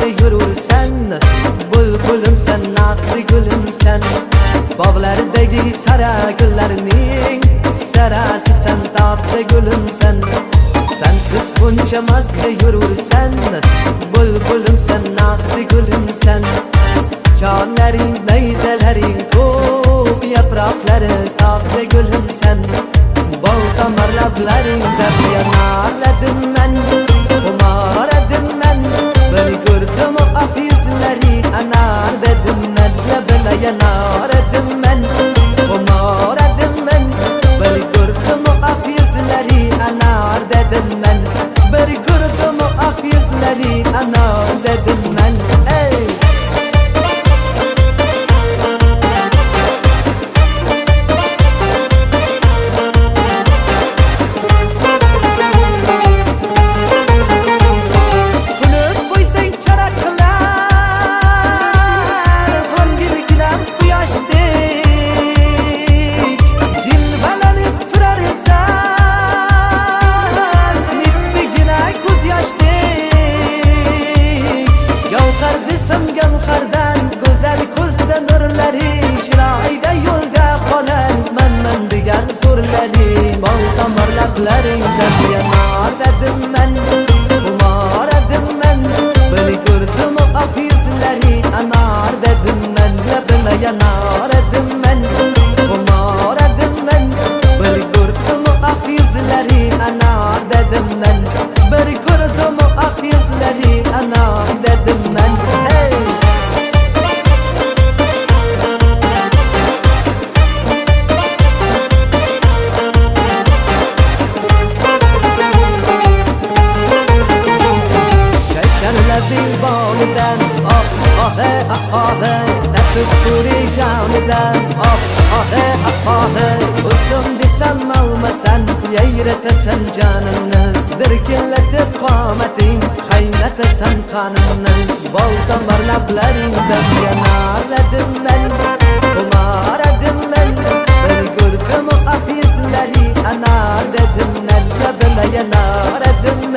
yürürsen, bülbülüm sen, nakzi gülüm sen. Bağlardaki sara güllerinin sarası sen, tatlı gülüm sen. Sen kızgınçamaz yürürsen, bülbülüm sen, nakzi gülüm sen. Çağların, meyzelerin, top yaprakları, tatlı gülüm sen. Bal damar lablarında yanarladım ben, kumaradım ben. Beni gördüm o ak yüzleri, anar dedim ben. Labla yanarladım ben, kumaradım ben. Beni gördüm o ak yüzleri, anar dedim ben. Beni gördüm o ak yüzleri, anar dedim ben. Ey! Gavhardan güzel kuzda nurları, çırağıyda yolda qolar men degan so'rlari. Bol tomar lablaringdan yanar dedim men, kumaradim men. Beni ko'rdim o ak yuzlari, anar dedim men. Labla yanar edim men, kumaradim men. Beni ko'rdim o ak yuzlari, anar dedim men. Beni ko'rdim o ak yuzlari, anar dedim men. Dilbanidan ah ahe ahe, ne tutturi canidan ah ahe ahe. Uzun desem almasan, yayretesen canını. Dirkinletip qametin, qaynatasan kanını. Bol damar lablaringdan yanarladım ben, kumaradım ben. Beni gördüm o ak yüzleri, anar dedim ben. Labla yanarladım ben.